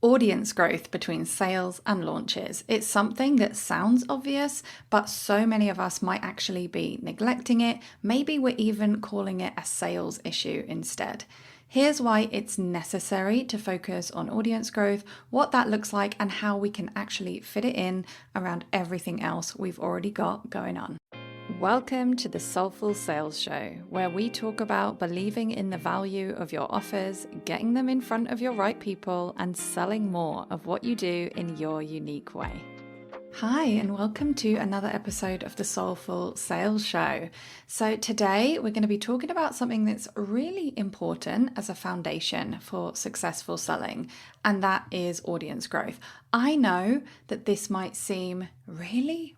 Audience growth between sales and launches. It's something that sounds obvious, but so many of us might actually be neglecting it. Maybe we're even calling it a sales issue instead. Here's why it's necessary to focus on audience growth, what that looks like, and how we can actually fit it in around everything else we've already got going on. Welcome to the Soulful Sales Show, where we talk about believing in the value of your offers, getting them in front of your right people, and selling more of what you do in your unique way. Hi, and welcome to another episode of the Soulful Sales Show. So today we're going to be talking about something that's really important as a foundation for successful selling, and that is audience growth. I know that this might seem really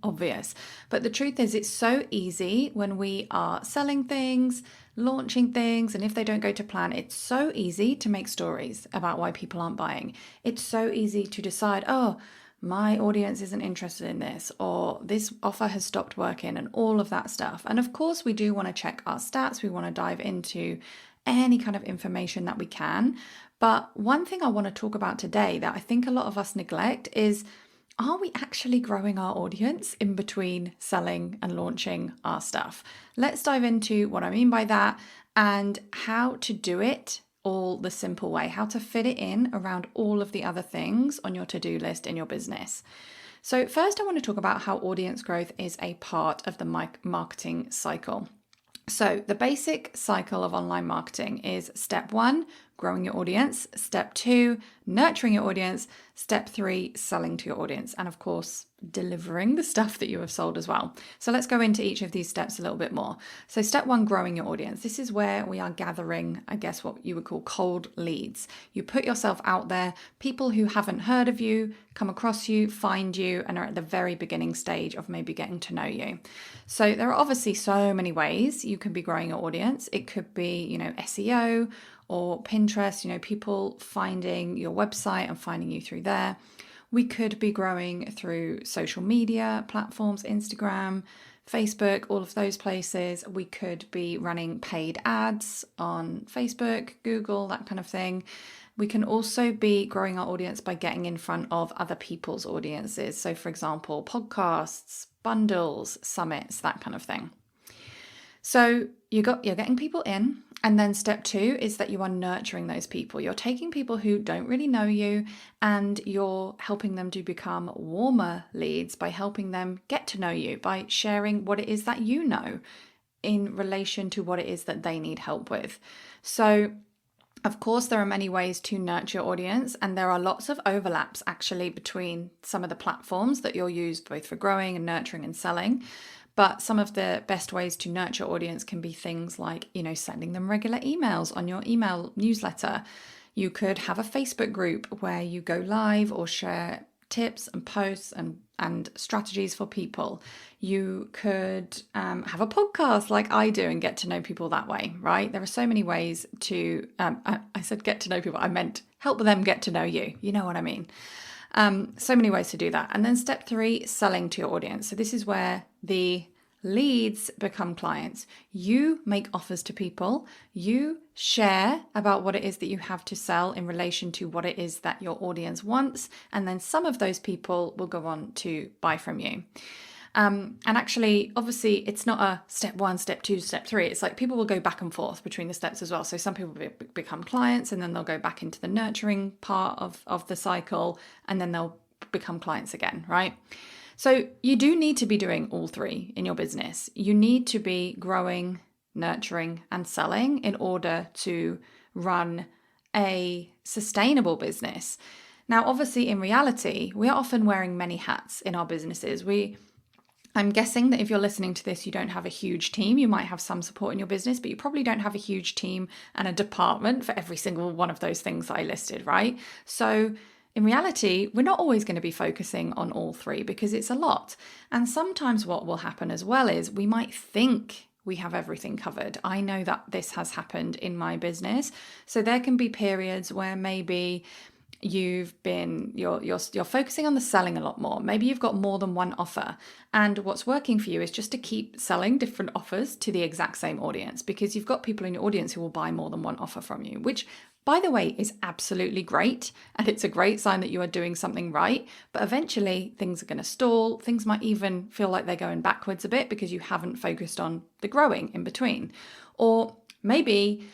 obvious, but the truth is it's so easy when we are selling things, launching things, and if they don't go to plan, it's so easy to make stories about why people aren't buying. It's so easy to decide, my audience isn't interested in this, or this offer has stopped working, and all of that stuff. And of course, we do want to check our stats. We want to dive into any kind of information that we can. But one thing I want to talk about today that I think a lot of us neglect is, are we actually growing our audience in between selling and launching our stuff? Let's dive into what I mean by that and how to do it all the simple way, how to fit it in around all of the other things on your to-do list in your business. So first, I want to talk about how audience growth is a part of the marketing cycle. So the basic cycle of online marketing is step 1, growing your audience, step 2, nurturing your audience, step 3, selling to your audience, and of course, delivering the stuff that you have sold as well. So let's go into each of these steps a little bit more. So step 1, growing your audience. This is where we are gathering, I guess, what you would call cold leads. You put yourself out there, people who haven't heard of you, come across you, find you, and are at the very beginning stage of maybe getting to know you. So there are obviously so many ways you can be growing your audience. It could be, SEO or Pinterest, people finding your website and finding you through there. We could be growing through social media platforms, Instagram, Facebook, all of those places. We could be running paid ads on Facebook, Google, that kind of thing. We can also be growing our audience by getting in front of other people's audiences. So for example, podcasts, bundles, summits, that kind of thing. So you're getting people in, and then step 2 is that you are nurturing those people. You're taking people who don't really know you and you're helping them to become warmer leads by helping them get to know you, by sharing what it is that you know in relation to what it is that they need help with. So of course, there are many ways to nurture your audience, and there are lots of overlaps actually between some of the platforms that you'll use both for growing and nurturing and selling. But some of the best ways to nurture audience can be things like, sending them regular emails on your email newsletter. You could have a Facebook group where you go live or share tips and posts and strategies for people. You could have a podcast like I do and get to know people that way, right? There are so many ways to, I said get to know people, I meant help them get to know you. You know what I mean? So many ways to do that. And then step 3, selling to your audience. So this is where the leads become clients. You make offers to people. You share about what it is that you have to sell in relation to what it is that your audience wants. And then some of those people will go on to buy from you. And actually, obviously, it's not a step 1, step 2, step 3. It's like people will go back and forth between the steps as well. So some people become clients and then they'll go back into the nurturing part of the cycle and then they'll become clients again, right? So you do need to be doing all 3 in your business. You need to be growing, nurturing, and selling in order to run a sustainable business. Now, obviously, in reality, we are often wearing many hats in our businesses. I'm guessing that if you're listening to this, you don't have a huge team. You might have some support in your business, but you probably don't have a huge team and a department for every single one of those things that I listed, right? So in reality, we're not always going to be focusing on all 3 because it's a lot. And sometimes what will happen as well is we might think we have everything covered. I know that this has happened in my business. So there can be periods where maybe you're focusing on the selling a lot more. Maybe you've got more than one offer, and what's working for you is just to keep selling different offers to the exact same audience, because you've got people in your audience who will buy more than one offer from you, which by the way, is absolutely great. And it's a great sign that you are doing something right. But eventually things are going to stall. Things might even feel like they're going backwards a bit because you haven't focused on the growing in between. Or maybe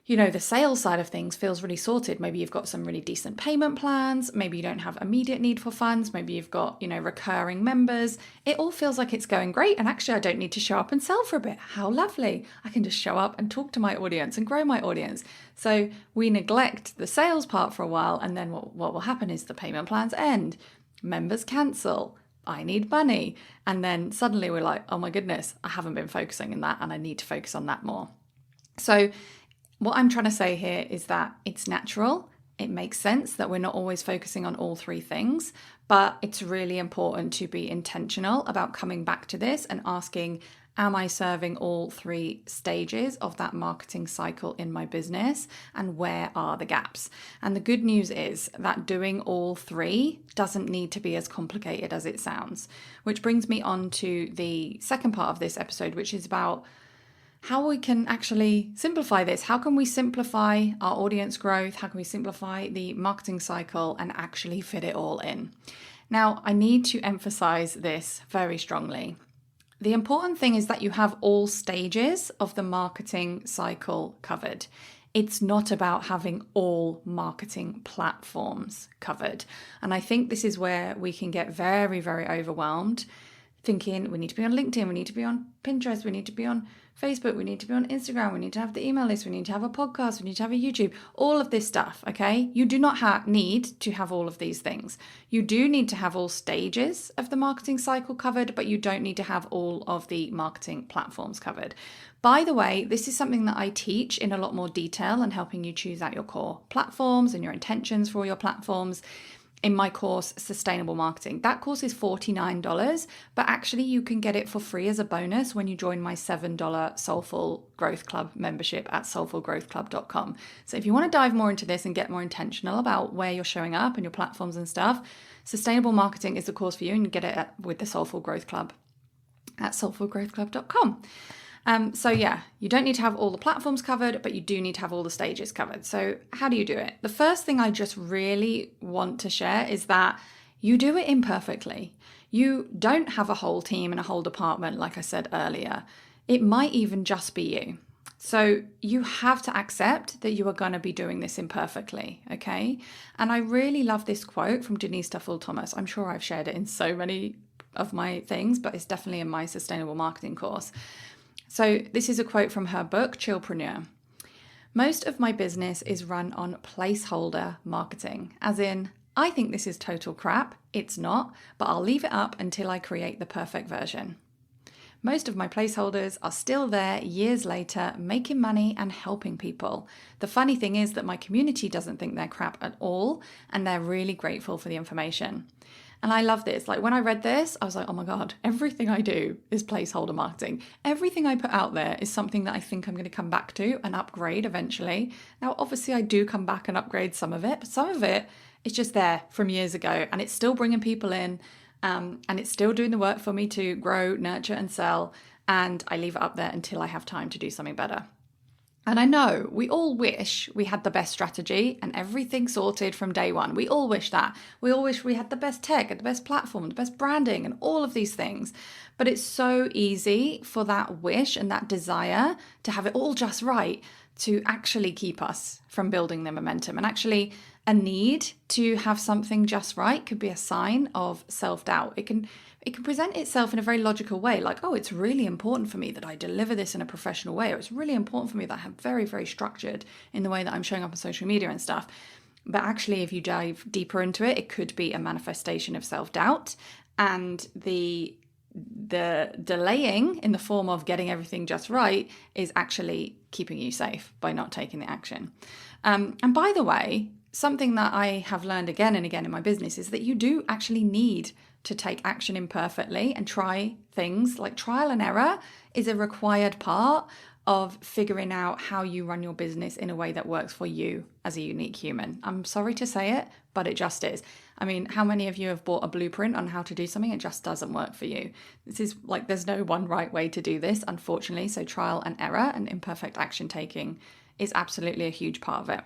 the sales side of things feels really sorted. Maybe you've got some really decent payment plans. Maybe you don't have immediate need for funds. Maybe you've got, recurring members. It all feels like it's going great. And actually, I don't need to show up and sell for a bit. How lovely. I can just show up and talk to my audience and grow my audience. So we neglect the sales part for a while. And then what will happen is the payment plans end. Members cancel. I need money. And then suddenly we're like, oh my goodness, I haven't been focusing on that and I need to focus on that more. So what I'm trying to say here is that it's natural. It makes sense that we're not always focusing on all three things, but it's really important to be intentional about coming back to this and asking, am I serving all three stages of that marketing cycle in my business? And where are the gaps? And the good news is that doing all three doesn't need to be as complicated as it sounds, which brings me on to the second part of this episode, which is about how we can actually simplify this. How can we simplify our audience growth? How can we simplify the marketing cycle and actually fit it all in? Now, I need to emphasize this very strongly. The important thing is that you have all stages of the marketing cycle covered. It's not about having all marketing platforms covered. And I think this is where we can get very, very overwhelmed, thinking we need to be on LinkedIn, we need to be on Pinterest, we need to be on Facebook, we need to be on Instagram, we need to have the email list, we need to have a podcast, we need to have a YouTube, all of this stuff, okay? You do not need to have all of these things. You do need to have all stages of the marketing cycle covered, but you don't need to have all of the marketing platforms covered. By the way, this is something that I teach in a lot more detail and helping you choose out your core platforms and your intentions for all your platforms in my course, Sustainable Marketing. That course is $49, but actually you can get it for free as a bonus when you join my $7 Soulful Growth Club membership at soulfulgrowthclub.com. So if you want to dive more into this and get more intentional about where you're showing up and your platforms and stuff, Sustainable Marketing is the course for you, and you get it with the Soulful Growth Club at soulfulgrowthclub.com. So yeah, you don't need to have all the platforms covered, but you do need to have all the stages covered. So how do you do it? The first thing I just really want to share is that you do it imperfectly. You don't have a whole team and a whole department, like I said earlier. It might even just be you. So you have to accept that you are going to be doing this imperfectly, okay? And I really love this quote from Denise Duffield Thomas. I'm sure I've shared it in so many of my things, but it's definitely in my Sustainable Marketing course. So this is a quote from her book, Chillpreneur. Most of my business is run on placeholder marketing, as in, I think this is total crap. It's not, but I'll leave it up until I create the perfect version. Most of my placeholders are still there years later, making money and helping people. The funny thing is that my community doesn't think they're crap at all, and they're really grateful for the information. And I love this. Like when I read this, I was like, oh my God, everything I do is placeholder marketing. Everything I put out there is something that I think I'm going to come back to and upgrade eventually. Now, obviously I do come back and upgrade some of it, but some of it is just there from years ago and it's still bringing people in, and it's still doing the work for me to grow, nurture and sell. And I leave it up there until I have time to do something better. And I know we all wish we had the best strategy and everything sorted from day one. We all wish that. We all wish we had the best tech and the best platform, the best branding and all of these things. But it's so easy for that wish and that desire to have it all just right to actually keep us from building the momentum. And actually a need to have something just right could be a sign of self-doubt. It can present itself in a very logical way, like, oh, it's really important for me that I deliver this in a professional way, or it's really important for me that I'm very, very structured in the way that I'm showing up on social media and stuff. But actually, if you dive deeper into it, it could be a manifestation of self-doubt, and the delaying in the form of getting everything just right is actually keeping you safe by not taking the action. And by the way, something that I have learned again and again in my business is that you do actually need to take action imperfectly and try things. Like trial and error is a required part of figuring out how you run your business in a way that works for you as a unique human. I'm sorry to say it, but it just is. I mean, how many of you have bought a blueprint on how to do something? It just doesn't work for you. This is like, there's no one right way to do this, unfortunately. So trial and error and imperfect action taking is absolutely a huge part of it.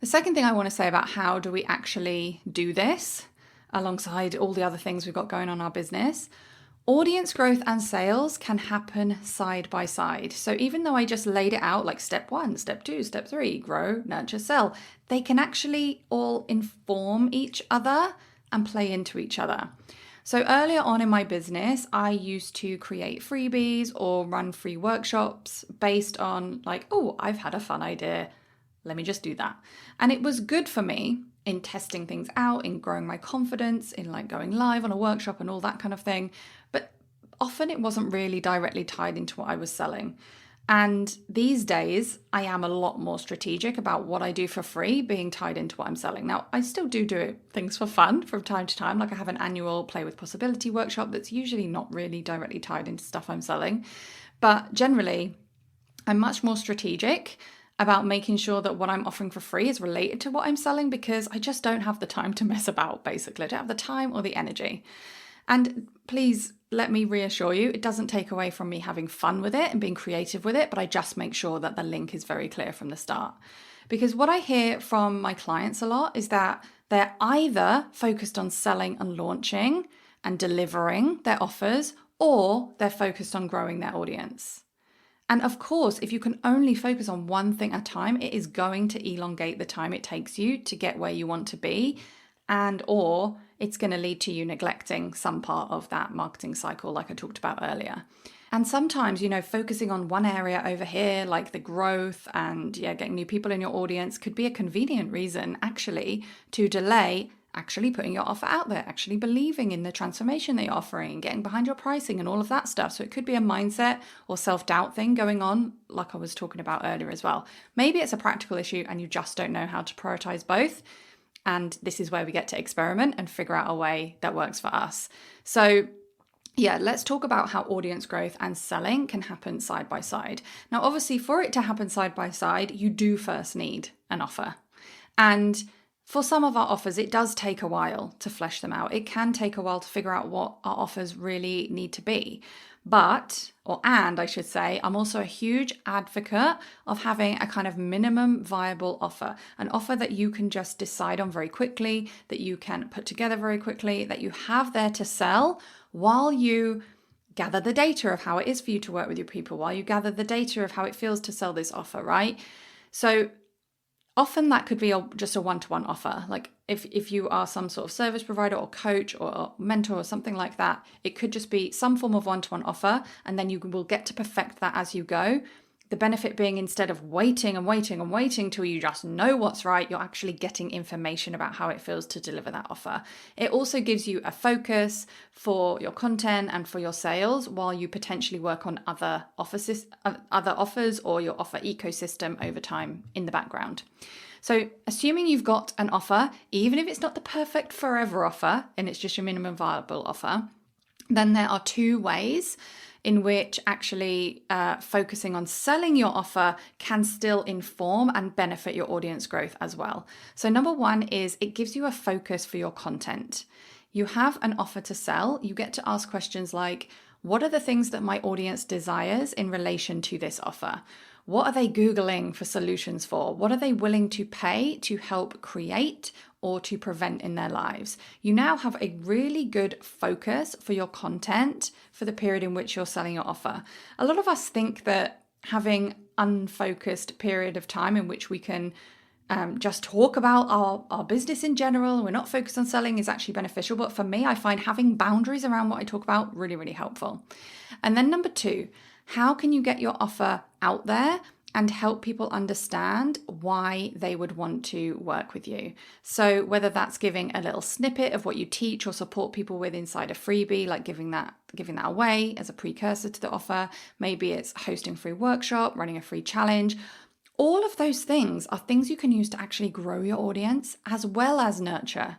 The second thing I want to say about how do we actually do this alongside all the other things we've got going on in our business, audience growth and sales can happen side by side. So even though I just laid it out like step 1, step 2, step 3, grow, nurture, sell, they can actually all inform each other and play into each other. So earlier on in my business, I used to create freebies or run free workshops based on like, oh, I've had a fun idea. Let me just do that. And it was good for me in testing things out, in growing my confidence, in like going live on a workshop and all that kind of thing. But often it wasn't really directly tied into what I was selling. And these days, I am a lot more strategic about what I do for free being tied into what I'm selling. Now, I still do things for fun from time to time. Like I have an annual Play with Possibility workshop that's usually not really directly tied into stuff I'm selling. But generally, I'm much more strategic about making sure that what I'm offering for free is related to what I'm selling, because I just don't have the time to mess about, basically. I don't have the time or the energy. And please let me reassure you, it doesn't take away from me having fun with it and being creative with it, but I just make sure that the link is very clear from the start. Because what I hear from my clients a lot is that they're either focused on selling and launching and delivering their offers, or they're focused on growing their audience. And of course, if you can only focus on one thing at a time, it is going to elongate the time it takes you to get where you want to be, and or it's going to lead to you neglecting some part of that marketing cycle like I talked about earlier. And sometimes, focusing on one area over here, like the growth and getting new people in your audience, could be a convenient reason actually to delay actually putting your offer out there, actually believing in the transformation that you're offering, getting behind your pricing and all of that stuff. So it could be a mindset or self-doubt thing going on, like I was talking about earlier as well. Maybe it's a practical issue and you just don't know how to prioritize both. And this is where we get to experiment and figure out a way that works for us. So let's talk about how audience growth and selling can happen side by side. Now, obviously, for it to happen side by side, you do first need an offer. And for some of our offers, it does take a while to flesh them out. It can take a while to figure out what our offers really need to be. I should say, I'm also a huge advocate of having a kind of minimum viable offer, an offer that you can just decide on very quickly, that you can put together very quickly, that you have there to sell while you gather the data of how it is for you to work with your people, while you gather the data of how it feels to sell this offer, right? So often that could be just a one-to-one offer. Like if you are some sort of service provider or coach or mentor or something like that, it could just be some form of one-to-one offer, and then you will get to perfect that as you go. The benefit being, instead of waiting till you just know what's right, you're actually getting information about how it feels to deliver that offer. It also gives you a focus for your content and for your sales while you potentially work on other offers or your offer ecosystem over time in the background. So assuming you've got an offer, even if it's not the perfect forever offer and it's just your minimum viable offer, then there are two ways in which actually focusing on selling your offer can still inform and benefit your audience growth as well. So number one is it gives you a focus for your content. You have an offer to sell. You get to ask questions like, what are the things that my audience desires in relation to this offer? What are they Googling for solutions for? What are they willing to pay to help create or to prevent in their lives? You now have a really good focus for your content for the period in which you're selling your offer. A lot of us think that having unfocused period of time in which we can just talk about our business in general, we're not focused on selling, is actually beneficial. But for me, I find having boundaries around what I talk about really, really helpful. And then number two, how can you get your offer out there and help people understand why they would want to work with you? So whether that's giving a little snippet of what you teach or support people with inside a freebie, like giving that away as a precursor to the offer, maybe it's hosting a free workshop, running a free challenge. All of those things are things you can use to actually grow your audience as well as nurture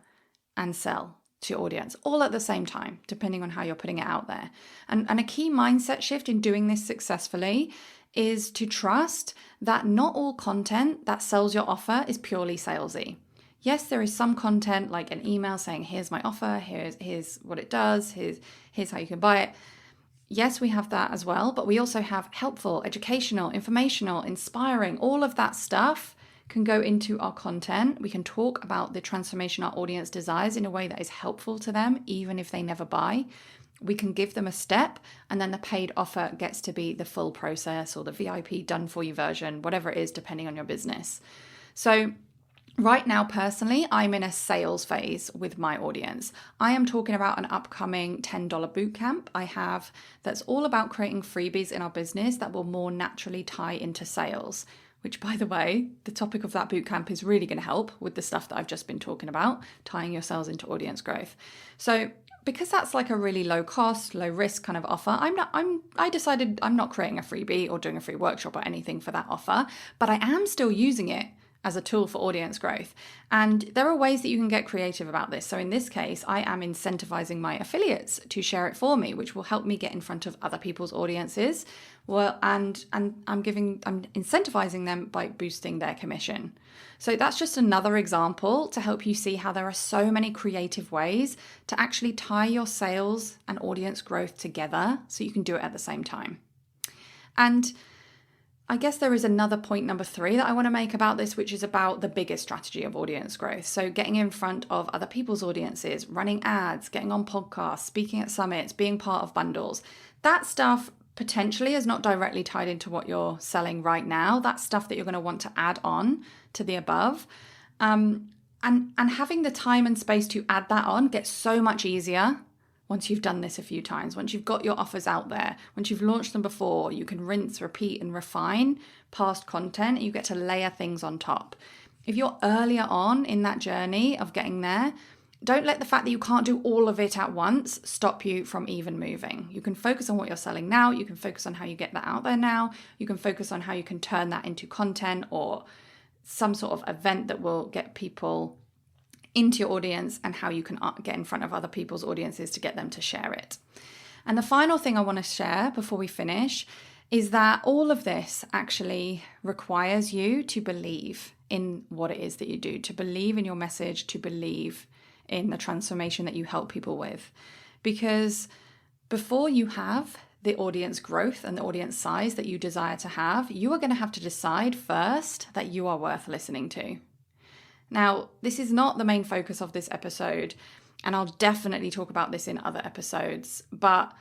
and sell to your audience, all at the same time, depending on how you're putting it out there. And a key mindset shift in doing this successfully is to trust that not all content that sells your offer is purely salesy. Yes, there is some content like an email saying, here's my offer, here's what it does, here's how you can buy it. Yes, we have that as well, but we also have helpful, educational, informational, inspiring, all of that stuff can go into our content. We can talk about the transformation our audience desires in a way that is helpful to them, even if they never buy. We can give them a step, and then the paid offer gets to be the full process or the VIP done for you version, whatever it is, depending on your business. So right now, personally, I'm in a sales phase with my audience. I am talking about an upcoming $10 bootcamp I have that's all about creating freebies in our business that will more naturally tie into sales, which, by the way, the topic of that bootcamp is really going to help with the stuff that I've just been talking about, tying your sales into audience growth. So because that's like a really low cost, low risk kind of offer, I decided I'm not creating a freebie or doing a free workshop or anything for that offer, but I am still using it as a tool for audience growth. And there are ways that you can get creative about this. So in this case, I am incentivizing my affiliates to share it for me, which will help me get in front of other people's audiences. Well, and I'm incentivizing them by boosting their commission. So that's just another example to help you see how there are so many creative ways to actually tie your sales and audience growth together so you can do it at the same time. And I guess there is another point, number 3, that I want to make about this, which is about the biggest strategy of audience growth. So getting in front of other people's audiences, running ads, getting on podcasts, speaking at summits, being part of bundles. That stuff potentially is not directly tied into what you're selling right now. That's stuff that you're going to want to add on to the above. And having the time and space to add that on gets so much easier once you've done this a few times, once you've got your offers out there, once you've launched them before, you can rinse, repeat, and refine past content, and you get to layer things on top. If you're earlier on in that journey of getting there, don't let the fact that you can't do all of it at once stop you from even moving. You can focus on what you're selling now. You can focus on how you get that out there now. You can focus on how you can turn that into content or some sort of event that will get people into your audience, and how you can get in front of other people's audiences to get them to share it. And the final thing I want to share before we finish is that all of this actually requires you to believe in what it is that you do, to believe in your message, to believe in the transformation that you help people with. Because before you have the audience growth and the audience size that you desire to have, you are going to have to decide first that you are worth listening to. Now, this is not the main focus of this episode, and I'll definitely talk about this in other episodes, but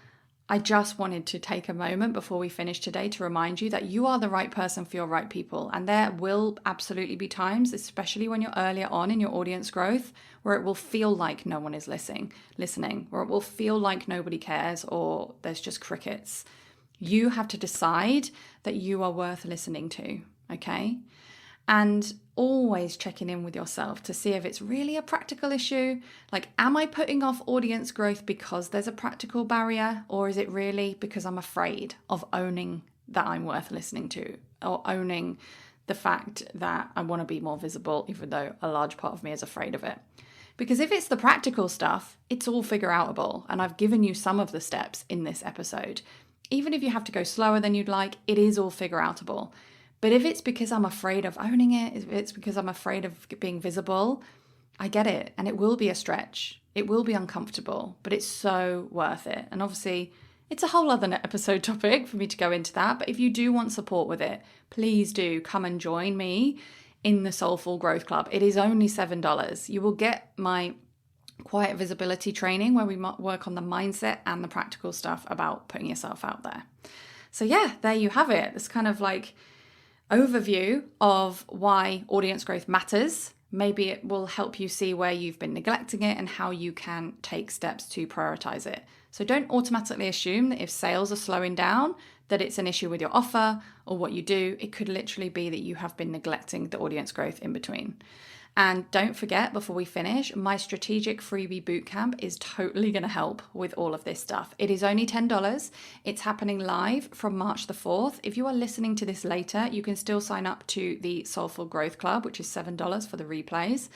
I just wanted to take a moment before we finish today to remind you that you are the right person for your right people. And there will absolutely be times, especially when you're earlier on in your audience growth, where it will feel like no one is listening, where it will feel like nobody cares or there's just crickets. You have to decide that you are worth listening to, okay? And always checking in with yourself to see if it's really a practical issue. Like, am I putting off audience growth because there's a practical barrier? Or is it really because I'm afraid of owning that I'm worth listening to, or owning the fact that I want to be more visible, even though a large part of me is afraid of it? Because if it's the practical stuff, it's all figure outable. And I've given you some of the steps in this episode. Even if you have to go slower than you'd like, it is all figure outable. But if it's because I'm afraid of owning it, if it's because I'm afraid of being visible, I get it. And it will be a stretch. It will be uncomfortable, but it's so worth it. And obviously, it's a whole other episode topic for me to go into that. But if you do want support with it, please do come and join me in the Soulful Growth Club. It is only $7. You will get my quiet visibility training where we work on the mindset and the practical stuff about putting yourself out there. So yeah, there you have it. It's kind of like overview of why audience growth matters. Maybe it will help you see where you've been neglecting it and how you can take steps to prioritize it. So don't automatically assume that if sales are slowing down, that it's an issue with your offer or what you do. It could literally be that you have been neglecting the audience growth in between. And don't forget, before we finish, my strategic freebie bootcamp is totally going to help with all of this stuff. It is only $10. It's happening live from March the 4th. If you are listening to this later, you can still sign up to the Soulful Growth Club, which is $7 for the replays.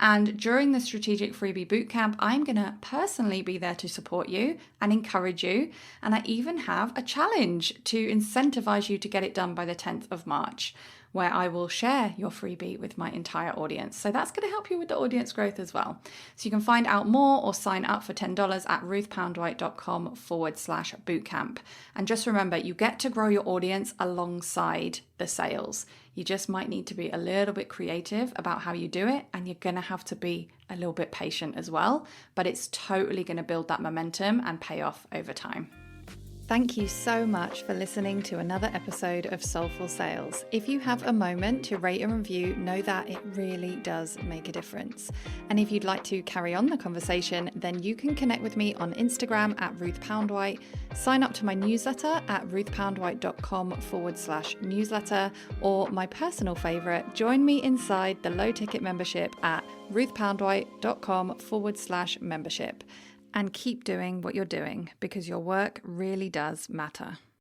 And during the strategic freebie bootcamp, I'm going to personally be there to support you and encourage you. And I even have a challenge to incentivize you to get it done by the 10th of March. Where I will share your freebie with my entire audience. So that's going to help you with the audience growth as well. So you can find out more or sign up for $10 at ruthpoundwhite.com/bootcamp. And just remember, you get to grow your audience alongside the sales. You just might need to be a little bit creative about how you do it, and you're going to have to be a little bit patient as well, but it's totally going to build that momentum and pay off over time. Thank you so much for listening to another episode of Soulful Sales. If you have a moment to rate and review, know that it really does make a difference. And if you'd like to carry on the conversation, then you can connect with me on Instagram at Ruth Poundwhite, sign up to my newsletter at ruthpoundwhite.com/newsletter, or my personal favorite, join me inside the low ticket membership at ruthpoundwhite.com/membership. And keep doing what you're doing, because your work really does matter.